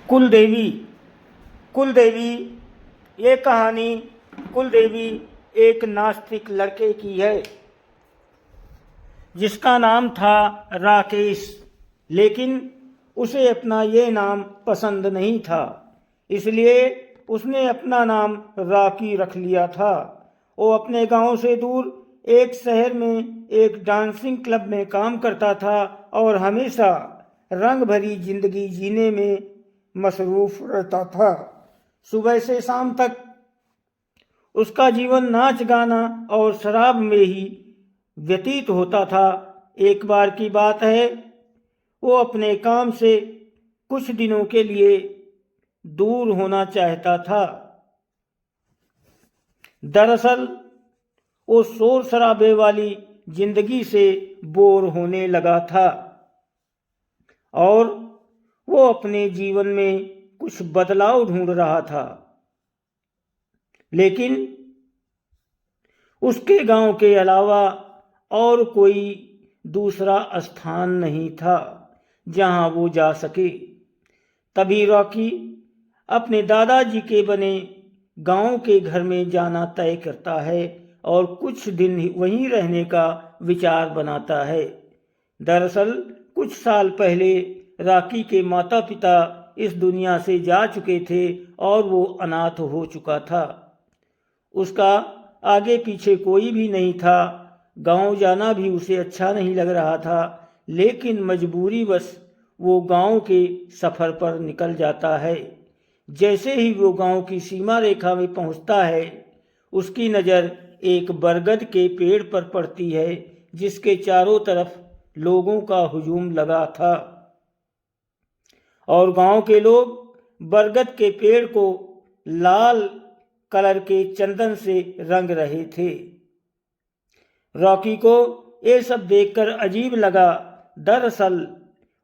कुलदेवी। कुलदेवी ये कहानी कुलदेवी एक नास्तिक लड़के की है जिसका नाम था राकेश। लेकिन उसे अपना ये नाम पसंद नहीं था, इसलिए उसने अपना नाम राकी रख लिया था। वो अपने गांव से दूर एक शहर में एक डांसिंग क्लब में काम करता था और हमेशा रंग भरी जिंदगी जीने में मसरूफ रहता था। सुबह से शाम तक उसका जीवन नाच गाना और शराब में ही व्यतीत होता था। एक बार की बात है, वो अपने काम से कुछ दिनों के लिए दूर होना चाहता था। दरअसल वो शोर शराबे वाली जिंदगी से बोर होने लगा था और वो अपने जीवन में कुछ बदलाव ढूंढ रहा था। लेकिन उसके गांव के अलावा और कोई दूसरा स्थान नहीं था जहां वो जा सके। तभी रॉकी अपने दादाजी के बने गांव के घर में जाना तय करता है और कुछ दिन वहीं रहने का विचार बनाता है। दरअसल कुछ साल पहले रॉकी के माता पिता इस दुनिया से जा चुके थे और वो अनाथ हो चुका था। उसका आगे पीछे कोई भी नहीं था। गांव जाना भी उसे अच्छा नहीं लग रहा था, लेकिन मजबूरीवश वो गांव के सफ़र पर निकल जाता है। जैसे ही वो गांव की सीमा रेखा में पहुंचता है, उसकी नज़र एक बरगद के पेड़ पर पड़ती है जिसके चारों तरफ लोगों का हुजूम लगा था और गांव के लोग बरगद के पेड़ को लाल कलर के चंदन से रंग रहे थे। रॉकी को ये सब देखकर अजीब लगा। दरअसल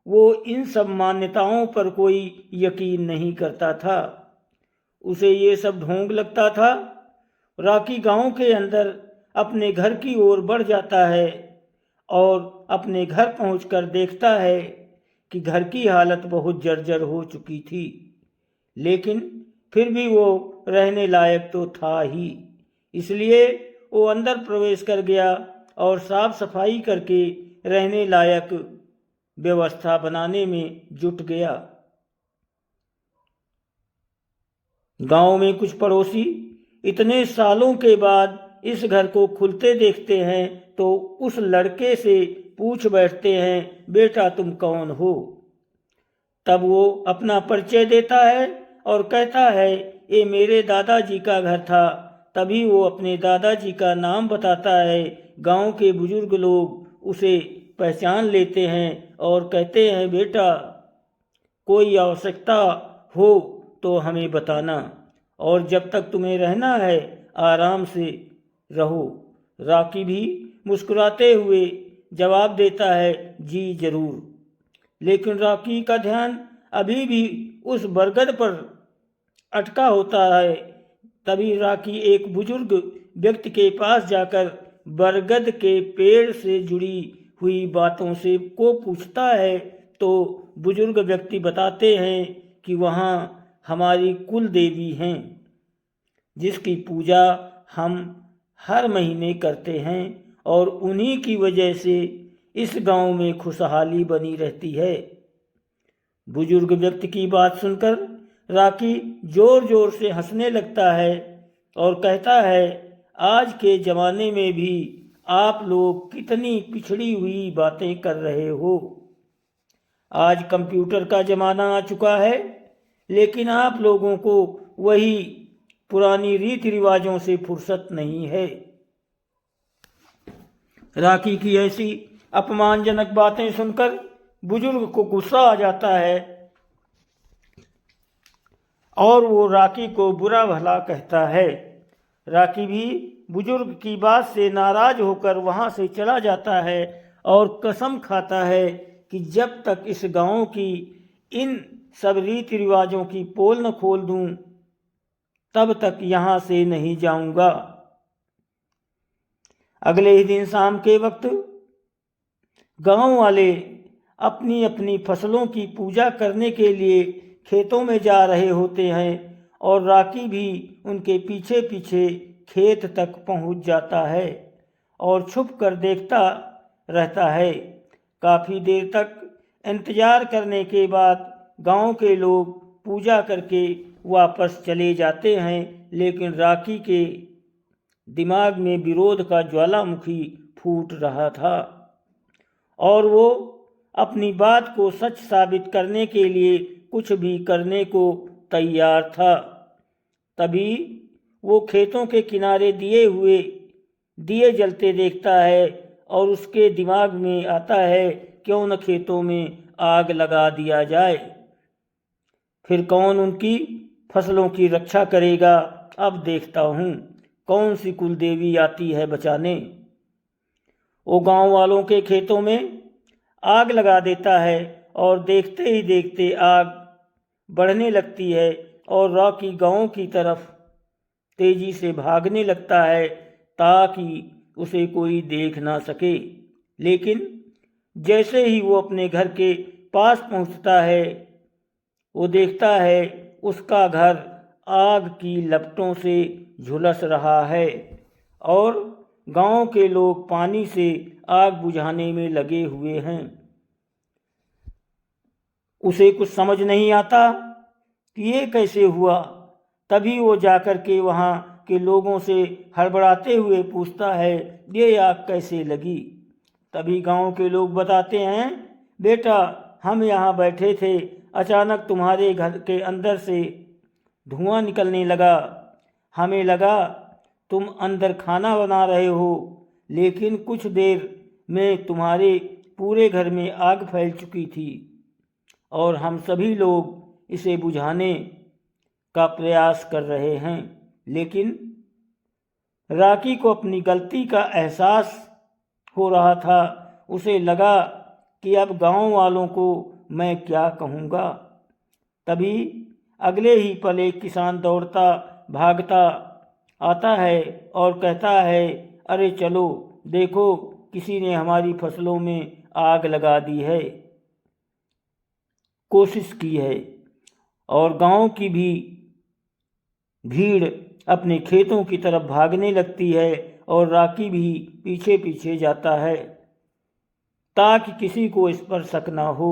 वो इन सब मान्यताओं पर कोई यकीन नहीं करता था, उसे ये सब ढोंग लगता था। रॉकी गांव के अंदर अपने घर की ओर बढ़ जाता है और अपने घर पहुंचकर देखता है कि घर की हालत बहुत जर्जर हो चुकी थी, लेकिन फिर भी वो रहने लायक तो था ही। इसलिए वो अंदर प्रवेश कर गया और साफ सफाई करके रहने लायक व्यवस्था बनाने में जुट गया। गांव में कुछ पड़ोसी इतने सालों के बाद इस घर को खुलते देखते हैं तो उस लड़के से पूछ बैठते हैं, बेटा तुम कौन हो? तब वो अपना परिचय देता है और कहता है, ये मेरे दादाजी का घर था। तभी वो अपने दादाजी का नाम बताता है। गांव के बुजुर्ग लोग उसे पहचान लेते हैं और कहते हैं, बेटा कोई आवश्यकता हो तो हमें बताना और जब तक तुम्हें रहना है आराम से रहो। रॉकी भी मुस्कुराते हुए जवाब देता है, जी जरूर। लेकिन रॉकी का ध्यान अभी भी उस बरगद पर अटका होता है। तभी रॉकी एक बुजुर्ग व्यक्ति के पास जाकर बरगद के पेड़ से जुड़ी हुई बातों से को पूछता है तो बुजुर्ग व्यक्ति बताते हैं कि वहाँ हमारी कुल देवी हैं जिसकी पूजा हम हर महीने करते हैं और उन्हीं की वजह से इस गांव में खुशहाली बनी रहती है। बुजुर्ग व्यक्ति की बात सुनकर रॉकी जोर जोर से हंसने लगता है और कहता है, आज के ज़माने में भी आप लोग कितनी पिछड़ी हुई बातें कर रहे हो। आज कंप्यूटर का ज़माना आ चुका है, लेकिन आप लोगों को वही पुरानी रीति रिवाजों से फुर्सत नहीं है। रॉकी की ऐसी अपमानजनक बातें सुनकर बुजुर्ग को गुस्सा आ जाता है और वो रॉकी को बुरा भला कहता है। रॉकी भी बुजुर्ग की बात से नाराज होकर वहां से चला जाता है और कसम खाता है कि जब तक इस गांव की इन सब रीति रिवाजों की पोल न खोल दूं तब तक यहां से नहीं जाऊंगा। अगले ही दिन शाम के वक्त गांव वाले अपनी अपनी फसलों की पूजा करने के लिए खेतों में जा रहे होते हैं और राकी भी उनके पीछे पीछे खेत तक पहुंच जाता है और छुप कर देखता रहता है। काफ़ी देर तक इंतज़ार करने के बाद गांव के लोग पूजा करके वापस चले जाते हैं, लेकिन राकी के दिमाग में विरोध का ज्वालामुखी फूट रहा था और वो अपनी बात को सच साबित करने के लिए कुछ भी करने को तैयार था। तभी वो खेतों के किनारे दिए जलते देखता है और उसके दिमाग में आता है क्यों न खेतों में आग लगा दिया जाए। फिर कौन उनकी फसलों की रक्षा करेगा, अब देखता हूँ कौन सी कुल देवी आती है बचाने। वो गांव वालों के खेतों में आग लगा देता है और देखते ही देखते आग बढ़ने लगती है और रॉकी गांव की तरफ तेजी से भागने लगता है ताकि उसे कोई देख ना सके। लेकिन जैसे ही वो अपने घर के पास पहुंचता है, वो देखता है उसका घर आग की लपटों से झुलस रहा है और गांव के लोग पानी से आग बुझाने में लगे हुए हैं। उसे कुछ समझ नहीं आता कि ये कैसे हुआ। तभी वो जाकर के वहाँ के लोगों से हड़बड़ाते हुए पूछता है, ये आग कैसे लगी। तभी गांव के लोग बताते हैं, बेटा हम यहाँ बैठे थे, अचानक तुम्हारे घर के अंदर से धुआं निकलने लगा। हमें लगा तुम अंदर खाना बना रहे हो, लेकिन कुछ देर में तुम्हारे पूरे घर में आग फैल चुकी थी और हम सभी लोग इसे बुझाने का प्रयास कर रहे हैं। लेकिन राकी को अपनी गलती का एहसास हो रहा था। उसे लगा कि अब गांव वालों को मैं क्या कहूँगा। तभी अगले ही पल एक किसान दौड़ता भागता आता है और कहता है, अरे चलो देखो किसी ने हमारी फसलों में आग लगा दी है, कोशिश की है। और गांव की भी भीड़ अपने खेतों की तरफ भागने लगती है और राकी भी पीछे पीछे जाता है ताकि किसी को इस पर शक ना हो।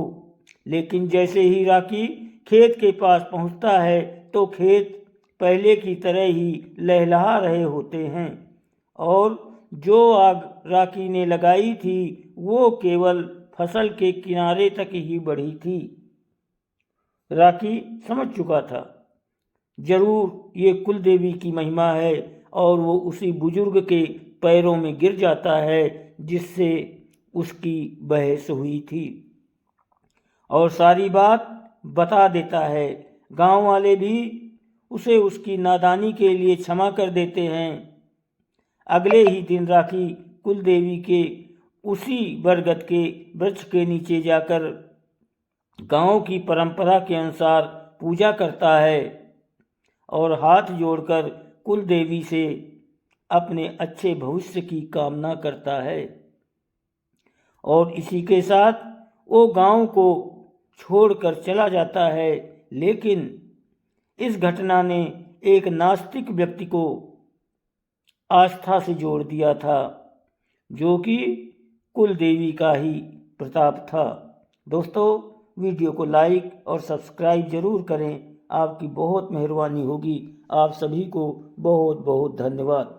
लेकिन जैसे ही राकी खेत के पास पहुंचता है तो खेत पहले की तरह ही लहलहा रहे होते हैं और जो आग राकी ने लगाई थी वो केवल फसल के किनारे तक ही बढ़ी थी। राकी समझ चुका था जरूर ये कुल देवी की महिमा है और वो उसी बुजुर्ग के पैरों में गिर जाता है जिससे उसकी बहस हुई थी और सारी बात बता देता है। गांव वाले भी उसे उसकी नादानी के लिए क्षमा कर देते हैं। अगले ही दिन राकी कुल देवी के उसी बरगद के वृक्ष के नीचे जाकर गांव की परंपरा के अनुसार पूजा करता है और हाथ जोड़कर कुल देवी से अपने अच्छे भविष्य की कामना करता है। और इसी के साथ वो गांव को छोड़कर चला जाता है। लेकिन इस घटना ने एक नास्तिक व्यक्ति को आस्था से जोड़ दिया था, जो कि कुल देवी का ही प्रताप था। दोस्तों, वीडियो को लाइक और सब्सक्राइब जरूर करें, आपकी बहुत मेहरबानी होगी। आप सभी को बहुत बहुत धन्यवाद।